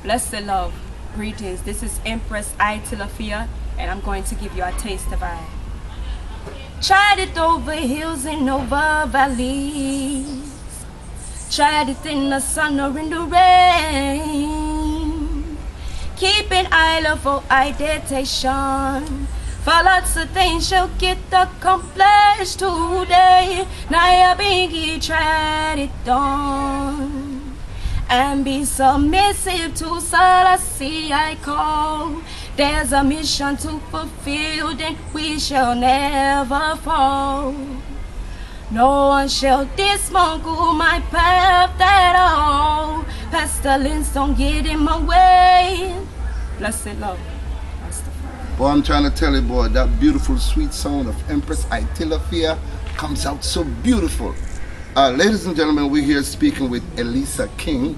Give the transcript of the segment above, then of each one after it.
Blessed love, greetings. This is Empress Itilafeyah, and I'm going to give you a taste of I. Tried it over hills and over valleys. Tried it in the sun or in the rain. Keeping I love for identitation. For lots of things shall get accomplished today. Now I biggie tried it done. And be submissive to Selassie I call. There's a mission to fulfill, then we shall never fall. No one shall dismantle my path at all. Pestilence don't get in my way. Blessed love. Boy, I'm trying to tell you, boy, that beautiful sweet sound of Empress Itilafeyah comes out so beautiful. Ladies and gentlemen, we're here speaking with Elisa King,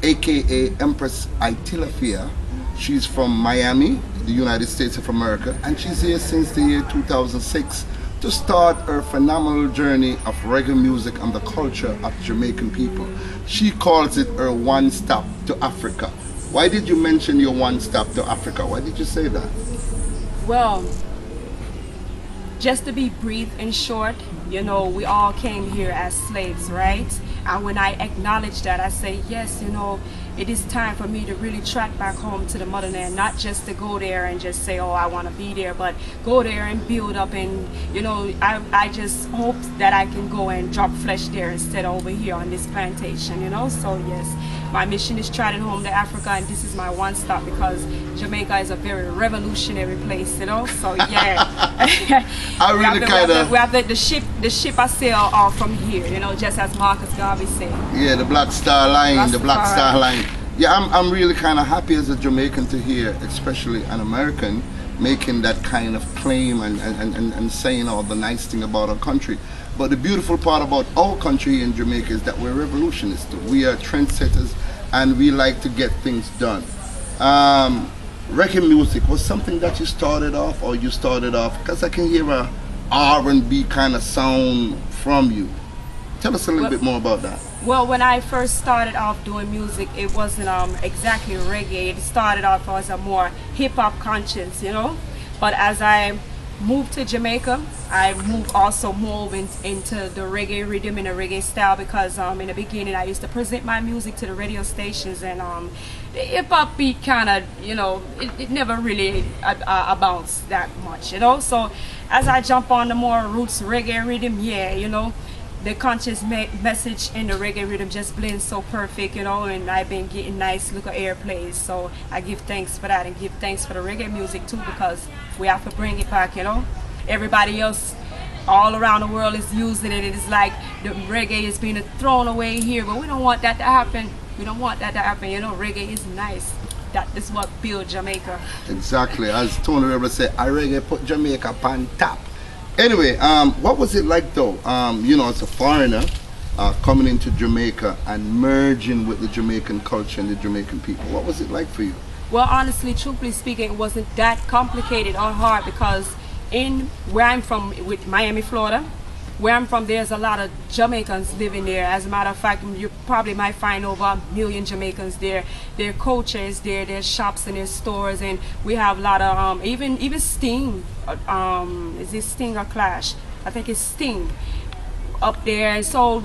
aka Empress Itilafeyah. She's from Miami, the United States of America, and she's here since the year 2006 to start her phenomenal journey of reggae music and the culture of Jamaican people. She calls it her one-stop to Africa. Why did you mention your one-stop to Africa? Why did you say that? Well, just to be brief and short, you know, we all came here as slaves, right? And when I acknowledge that, I say, yes, you know, it is time for me to really track back home to the motherland, not just to go there and just say, oh, I want to be there, but go there and build up. And, you know, I just hope that I can go and drop flesh there instead of over here on this plantation, you know? So, yes, my mission is trotting home to Africa, and this is my one stop because Jamaica is a very revolutionary place, you know? So, yeah. I really we have the ship I sail off from here, you know, just as Marcus Garvey said. Yeah, the Black Star Line, the Black Star Line. Yeah, I'm really kind of happy as a Jamaican to hear, especially an American, making that kind of claim and saying all the nice thing about our country. But the beautiful part about our country in Jamaica is that we're revolutionists. We are trendsetters and we like to get things done. Reggae music was something that you started off, or you started off, because I can hear a R&B kind of sound from you. Tell us a little bit more about that. Well, when I first started off doing music, it wasn't exactly reggae. It started off as a more hip-hop conscious, you know. But as I moved to Jamaica, I also moved into the reggae rhythm and the reggae style, because in the beginning I used to present my music to the radio stations, and the hip-hop beat kind of, you know, it never really bounced that much, you know. So as I jump on the more roots reggae rhythm, yeah, you know, the conscious message in the reggae rhythm just blends so perfect, you know, and I've been getting nice little airplays. So I give thanks for that, and give thanks for the reggae music too, because we have to bring it back, you know. Everybody else all around the world is using it. It is like the reggae is being thrown away here, but we don't want that to happen. We don't want that to happen, you know. Reggae is nice. That is what builds Jamaica. Exactly. As Tony Rebel said, a reggae put Jamaica on top. Anyway, what was it like though, you know, as a foreigner coming into Jamaica and merging with the Jamaican culture and the Jamaican people? What was it like for you? Well, honestly, truthfully speaking, it wasn't that complicated or hard, because in where I'm from, with Miami, Florida, where I'm from, there's a lot of Jamaicans living there. As a matter of fact, you probably might find over 1 million Jamaicans there. Their culture is there, their shops and their stores, and we have a lot of even Sting. Is it Sting or Clash? I think it's Sting up there. And so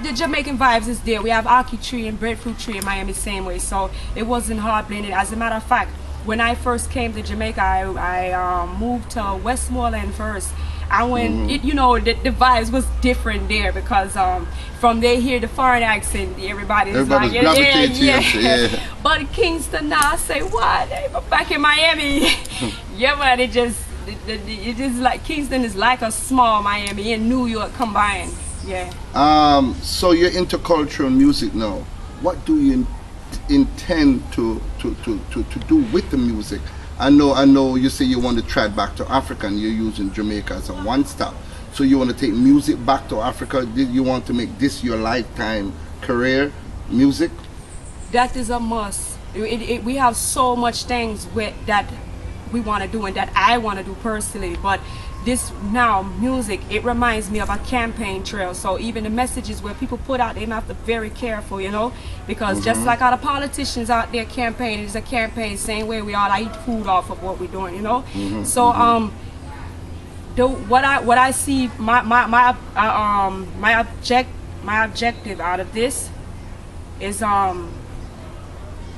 the Jamaican vibes is there. We have Aki tree and breadfruit tree in Miami same way. So it wasn't hard blending. As a matter of fact, when I first came to Jamaica, I moved to Westmoreland first. And when you know, the vibes was different there, because from they hear the foreign accent, everybody's like, yeah. But Kingston now, I say, what? Back in Miami, yeah, but it is like Kingston is like a small Miami and New York combined. Yeah. So you're into cultural music now. What do you intend to do with the music? I know you say you want to try back to Africa, and you're using Jamaica as a one-stop. So you want to take music back to Africa? You want to make this your lifetime career, music? That is a must. We have so much things that we want to do and that I want to do personally, but this now music, it reminds me of a campaign trail. So even the messages where people put out, they have to be very careful, you know, because just like all the politicians out there campaigning, it's a campaign same way we all eat food off of what we're doing, you know. So what I see, my objective out of this is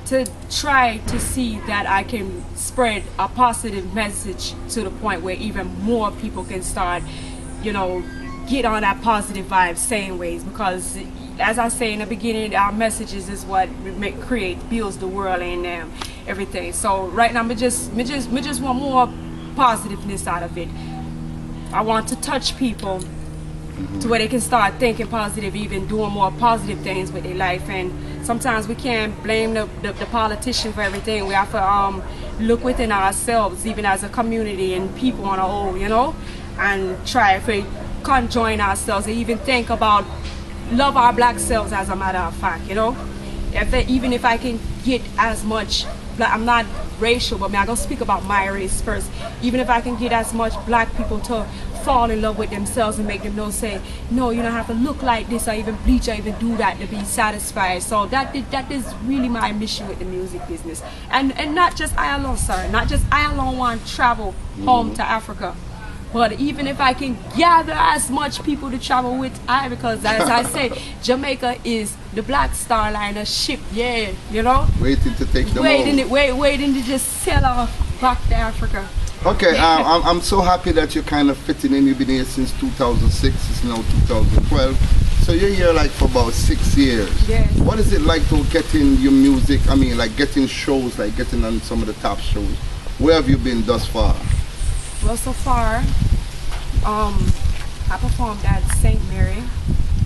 to try to see that I can spread a positive message to the point where even more people can start, you know, get on that positive vibe same ways, because as I say in the beginning, our messages is what builds the world and everything. So right now me just want more positiveness out of it. I want to touch people to where they can start thinking positive, even doing more positive things with their life. And sometimes we can't blame the politician for everything. We have to look within ourselves, even as a community and people on a whole, you know, and try if we conjoin ourselves and even think about love our black selves, as a matter of fact, you know. Even if I can get as much, I'm not racial, but I'm gonna speak about my race first. Even if I can get as much black people to fall in love with themselves and make them know, say, no, you don't have to look like this or even bleach or even do that to be satisfied. So that is really my mission with the music business. And not just I alone, sir, not just I alone want to travel home to Africa, but even if I can gather as much people to travel with, because as I say, Jamaica is the Black Star Liner ship, yeah, you know? Waiting to take them home. Waiting to just sail off back to Africa. Okay, I'm so happy that you're kind of fitting in. You've been here since 2006, it's now 2012. So you're here like for about 6 years. Yes. What is it like to getting your music, I mean like getting shows, like getting on some of the top shows? Where have you been thus far? Well, so far, I performed at St. Mary.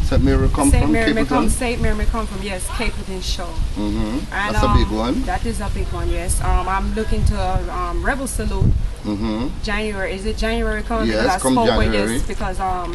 St. Mary come from Capleton? St. Mary come from, yes, Capleton show. And, that's a big one. That is a big one, yes. I'm looking to Rebel Salute. January, is it January coming? Yes, come January. Yes, because I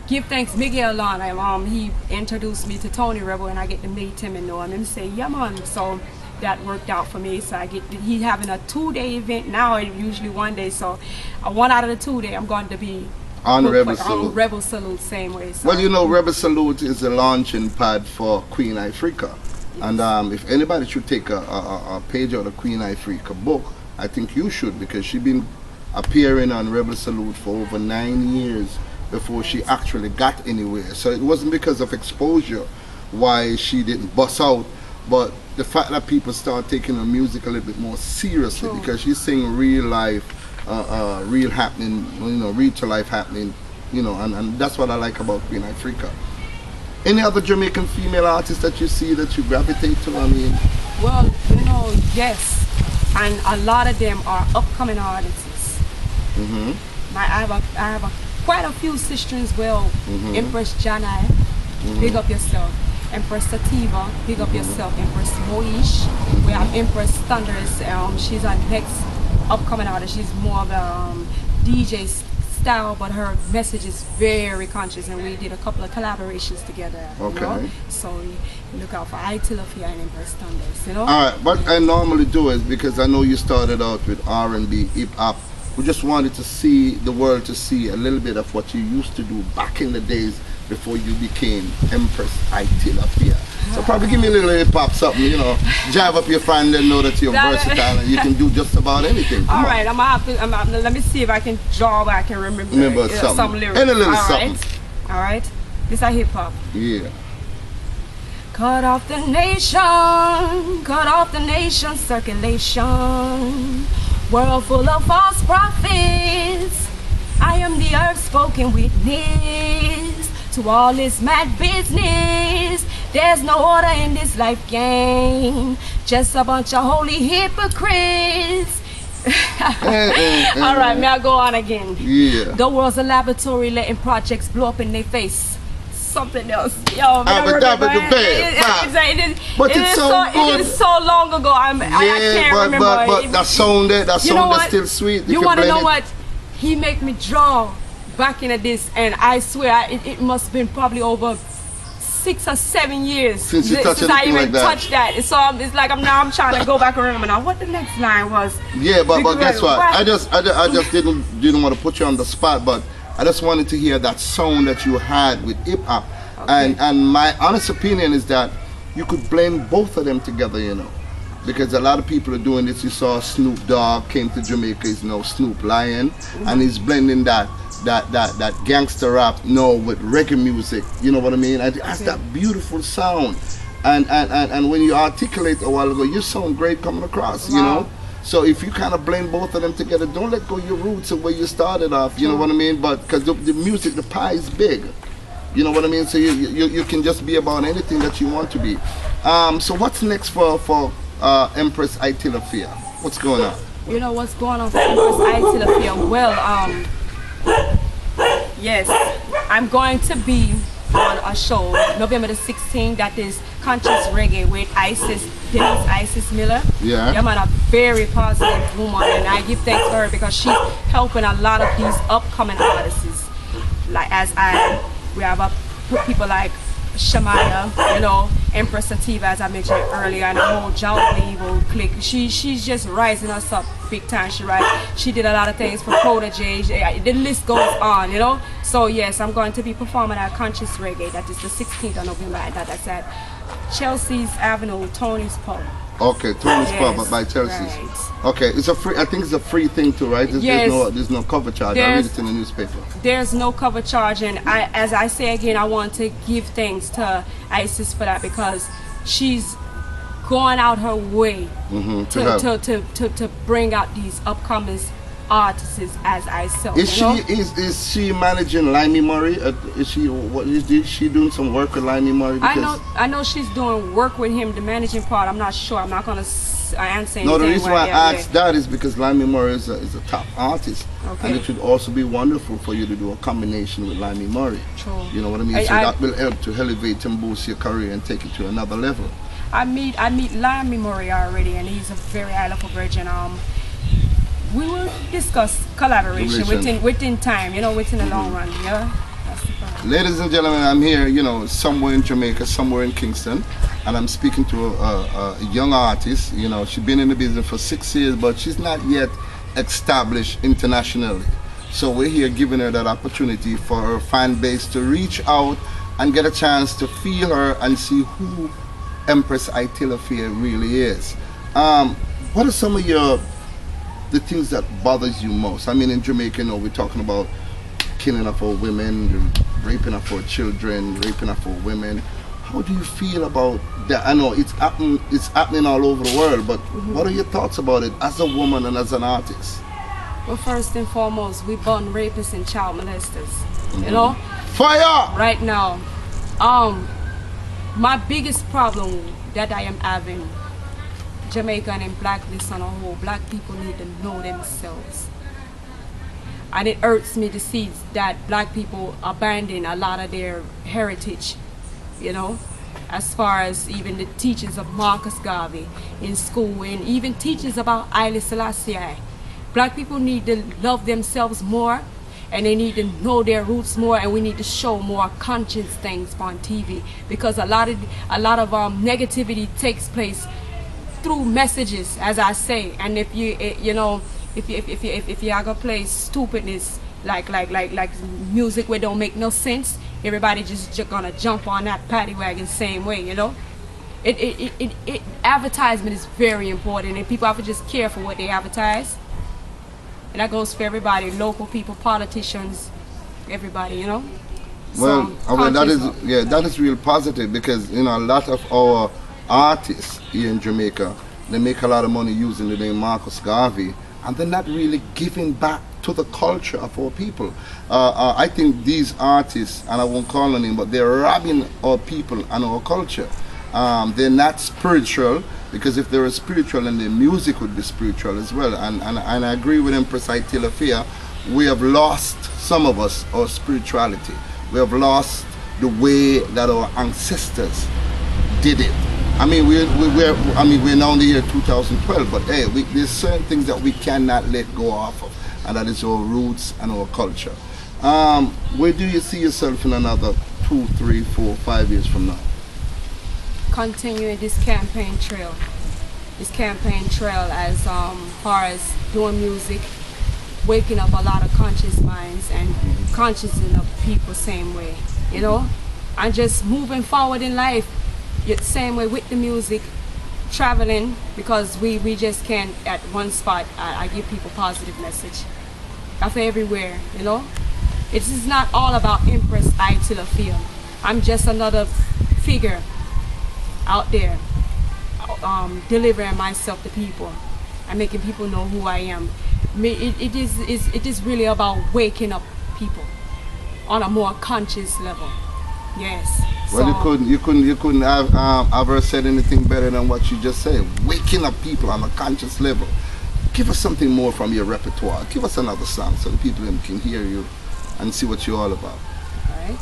give thanks Miguel on he introduced me to Tony Rebel, and I get to meet him and know him and say, yeah man. So that worked out for me. So he's having a 2-day event now, usually 1 day. So 1 out of the 2 day I'm going to be on Rebel Salute. On Rebel Salute, same way. So. Well, you know, Rebel Salute is a launching pad for Queen Ifrica. Yes. And if anybody should take a page out of Queen Ifrica book, I think you should, because she's been appearing on Rebel Salute for over 9 years before she actually got anywhere. So it wasn't because of exposure why she didn't bust out, but the fact that people start taking her music a little bit more seriously. True. Because she's singing real life, real happening, you know, real to life happening, you know, and that's what I like about Queen Ifrica. Any other Jamaican female artists that you see that you gravitate to? I mean, well, you know, yes. And a lot of them are upcoming artists. I have quite a few sisters as well. Empress I, big up yourself. Empress Sativa, big up yourself. Empress Moish. We have Empress Thunders. She's our next upcoming artist. She's more of a DJ style, but her message is very conscious, and we did a couple of collaborations together. Okay. You know? So look out for Itilafeyah and Empress Thunders, you know? Alright, what I normally do is, because I know you started out with R&B, hip-hop, we just wanted to see the world to see a little bit of what you used to do back in the days before you became Empress Itilafeyah. So probably give me a little hip-hop something, you know, jive up your friend and know that you're versatile and you can do just about anything. Alright, let me see if I can draw, I can remember some lyrics. Any little something. Alright, this is hip-hop. Yeah. Cut off the nation circulation. World full of false prophets. I am the earth's spoken witness to all this mad business. There's no order in this life game, just a bunch of holy hypocrites. Alright, may I go on again? Yeah. The world's a laboratory, letting projects blow up in their face. Something else. Yo, it is so long ago. I can't remember. But that sound is still sweet. You want to know what? He make me draw back into this, and I swear it must have been probably over 6 or 7 years since you touched since I even like that. touched that. So it's like I'm trying to go back and remember now what the next line was. Yeah, but guess what? Right. I just didn't want to put you on the spot, but I just wanted to hear that sound that you had with hip hop. Okay. And my honest opinion is that you could blend both of them together, you know, because a lot of people are doing this. You saw Snoop Dogg came to Jamaica, he's now Snoop Lion, and he's blending that gangster rap with reggae music. You know what I mean? And it has that beautiful sound. And when you articulate a while ago, you sound great coming across, you know. So if you kind of blend both of them together, don't let go of your roots of where you started off. You know what I mean? But because the music, the pie is big. You know what I mean? So you can just be about anything that you want to be. So what's next for Empress Itilafeyah? What's going on? You know what's going on for Empress Itilafeyah? Well, yes, I'm going to be on a show November the 16th that is Conscious Reggae with Isis Miller. Yeah. Yeah, man, a very positive woman, and I give thanks to her because she's helping a lot of these upcoming artists. Like we have people like Shamaya, you know, Empress Itilafeyah, as I mentioned earlier, and the whole Jolly clique. She's just rising us up big time. She did a lot of things for Protege. The list goes on, you know. So yes, I'm going to be performing at Conscious Reggae. That is the 16th of November, and that's at Chelsea's Avenue, Tony's Pub. Okay, Tony's Pub by Chelsea's. Right. Okay, it's a free. I think it's a free thing too, right? There's no cover charge. I read it in the newspaper. There's no cover charge, and as I say again, I want to give thanks to Isis for that because she's going out her way to bring out these upcoming artists as I saw. Is she managing Limey Murray? Is she doing some work with Limey Murray? I know she's doing work with him. The managing part, I'm not sure. I'm not gonna answer anything. No, the reason why I asked that is because Limey Murray is a top artist, and it would also be wonderful for you to do a combination with Limey Murray. True. You know what I mean? That will help to elevate and boost your career and take it to another level. I meet Limey Murray already, and he's a very high level bridge, and we will discuss collaboration within time, you know, within the long run. Yeah. Ladies and gentlemen, I'm here, you know, somewhere in Jamaica, somewhere in Kingston, and I'm speaking to a young artist. You know, she's been in the business for 6 years, but she's not yet established internationally. So we're here giving her that opportunity for her fan base to reach out and get a chance to feel her and see who Empress Itilafeyah really is. What are some of the things that bothers you most? I mean, in Jamaica, you know, we're talking about killing of our women, raping of our children, raping of our women. How do you feel about that? I know it's happening all over the world, but what are your thoughts about it as a woman and as an artist? Well, first and foremost, we burn rapists and child molesters. You know? Fire! Right now. My biggest problem that I am having, Jamaican and blackness on a whole, black people need to know themselves. And it hurts me to see that black people abandon a lot of their heritage, you know, as far as even the teachings of Marcus Garvey in school and even teachings about Haile Selassie. Black people need to love themselves more, and they need to know their roots more, and we need to show more conscious things on TV, because a lot of negativity takes place through messages, as I say. And if you are gonna play stupidness like music where don't make no sense, everybody just gonna jump on that paddy wagon same way, you know. Advertisement is very important, and people have to just care for what they advertise. And that goes for everybody, local people, politicians, everybody, you know. Well, that is real positive, because you know a lot of our artists here in Jamaica, they make a lot of money using the name Marcus Garvey, and they're not really giving back to the culture of our people. I think these artists, and I won't call on them, but they're robbing our people and our culture. They're not spiritual, because if they were spiritual, then their music would be spiritual as well. And I agree with Empress Itilafeyah. We have lost, some of us, our spirituality. We have lost the way that our ancestors did it. I mean, we're now in the year 2012, but hey, there's certain things that we cannot let go off of, and that is our roots and our culture. Where do you see yourself in another 2, 3, 4, 5 years from now? Continuing this campaign trail. This campaign trail as far as doing music, waking up a lot of conscious minds and consciousing of people same way, you know? And just moving forward in life, yet same way with the music, traveling, because we just can't at one spot. I give people positive message of everywhere, you know? It is not all about Empress Itilafeyah. I'm just another figure out there delivering myself to people and making people know who I am. It is really about waking up people on a more conscious level. Yes. Well, so, you couldn't have ever said anything better than what you just said. Waking up people on a conscious level. Give us something more from your repertoire. Give us another song so the people can hear you and see what you're all about. All right.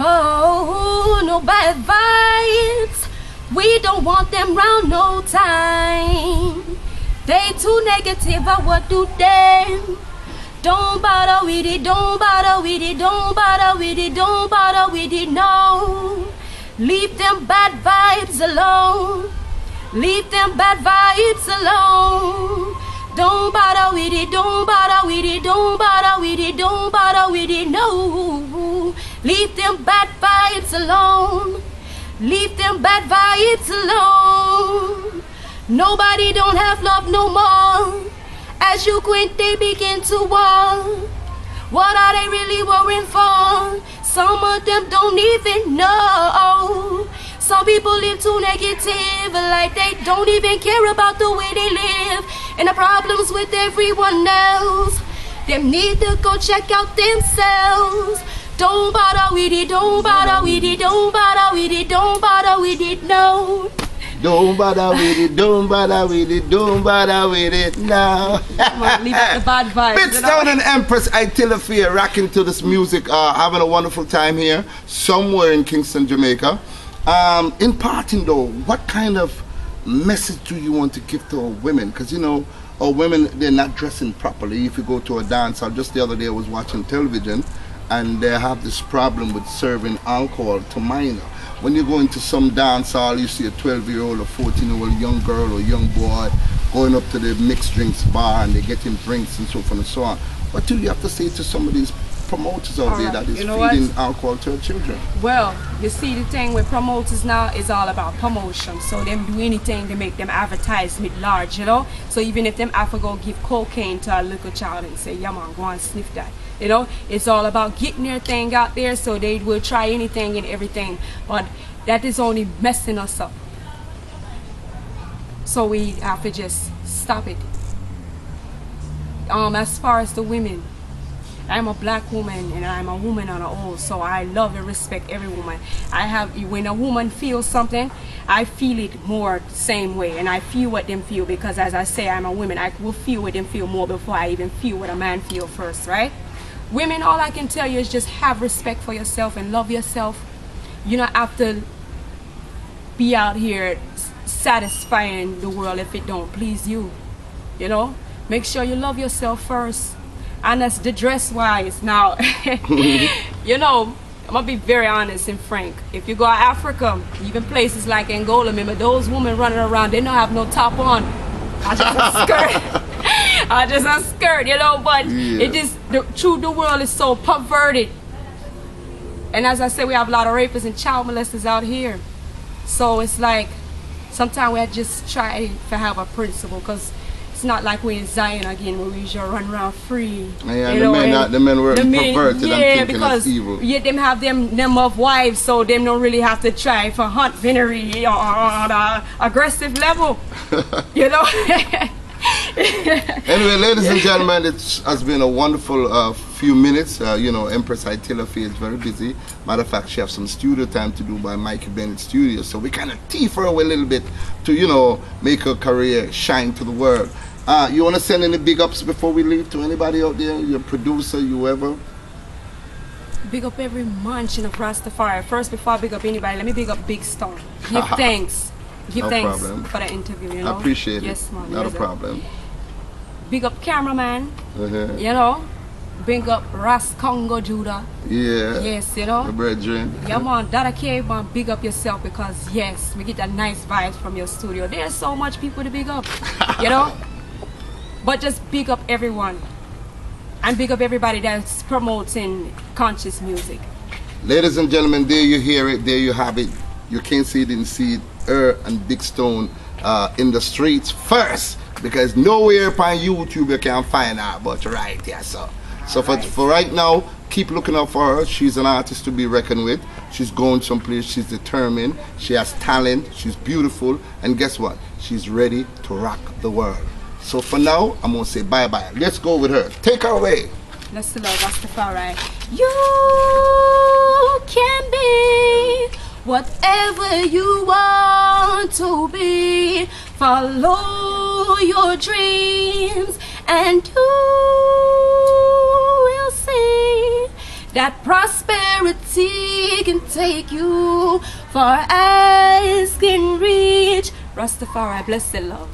Oh, no bad vibes. We don't want them round no time. They too negative, but what do they? Don't bother with it, don't bother with it, don't bother with it, don't bother with it, no. Leave them bad vibes alone. Leave them bad vibes alone. Don't bother with it, don't bother with it, don't bother with it, don't bother with it, no. Leave them bad vibes alone. Leave them bad vibes alone. Nobody don't have love no more. As you quit, they begin to war. What are they really worrying for? Some of them don't even know. Some people live too negative, like they don't even care about the way they live and the problems with everyone else. Them need to go check out themselves. Don't bother with it, don't bother with it, don't bother with it, don't bother with it, no. Don't bother with it, don't bother with it, don't bother with it now. Leave out the bad vibes. Bits down and Empress Itilafeyah rocking to this music, having a wonderful time here, somewhere in Kingston, Jamaica. In parting though, what kind of message do you want to give to our women? Because you know, our women, they're not dressing properly. If you go to a dance hall, just the other day I was watching television, and they have this problem with serving alcohol to minor. When you go into some dance hall, you see a 12-year-old or 14-year-old young girl or young boy going up to the mixed drinks bar and they're getting drinks and so forth and so on. What do you have to say to some of these promoters out there that is feeding alcohol to our children? Well, you see, the thing with promoters now is all about promotion. So them do anything to make them advertisement large, you know. So even if them have to go give cocaine to a little child and say, yeah man, go and sniff that. You know, it's all about getting their thing out there, so they will try anything and everything. But that is only messing us up. So we have to just stop it. As far as the women, I'm a black woman and I'm a woman on a whole, so I love and respect every woman. When a woman feels something, I feel it more the same way, and I feel what them feel, because as I say, I'm a woman. I will feel what them feel more before I even feel what a man feel first, right? Women, all I can tell you is just have respect for yourself and love yourself. You don't have to be out here satisfying the world if it don't please you. You know, make sure you love yourself first. And that's the dress wise. Now, you know, I'm gonna be very honest and frank. If you go to Africa, even places like Angola, remember those women running around, they don't have no top on. I just a skirt. I just a skirt, you know, but it is the world is so perverted. And as I said, we have a lot of rapists and child molesters out here. So it's like sometimes we just try to have a principle, because it's not like we're in Zion again where we just run around free. Yeah, the men were perverted and thinking it's evil. Yeah, them have them of wives, so them don't really have to try for hunt venery or on a aggressive level. You know? Anyway, ladies and gentlemen, it has been a wonderful few minutes. You know, Empress Itilafeyah is very busy. Matter of fact, she has some studio time to do by Mikey Bennett Studios. So we kind of teeth her away a little bit to, you know, make her career shine to the world. You want to send any big ups before we leave to anybody out there, your producer, whoever? Big up every mansion of Rastafari. First, before I big up anybody, let me big up Big Stone. Give thanks. Give thanks for the interview, you know. I appreciate it. Yes, man. Not a problem. Big up cameraman. You know. bring up Ras Congo Judah. Yeah. Yes, you know. The brethren. Yeah, man, that Caveman, big up yourself because yes, we get a nice vibes from your studio. There's so much people to big up, you know. But just big up everyone, and big up everybody that's promoting conscious music. Ladies and gentlemen, there you hear it, there you have it. You can't see it, didn't see it. Her and Big Stone in the streets first, because nowhere on YouTube you can find her but right here. So for right now, keep looking out for her. She's an artist to be reckoned with. She's going someplace. She's determined. She has talent. She's beautiful, and guess what? She's ready to rock the world. So for now, I'm gonna say bye bye. Let's go with her. Take her away. Let's love Rastafari. You can be whatever you want to be. Follow your dreams and you will see that prosperity can take you far as can reach. Rastafari, bless the love.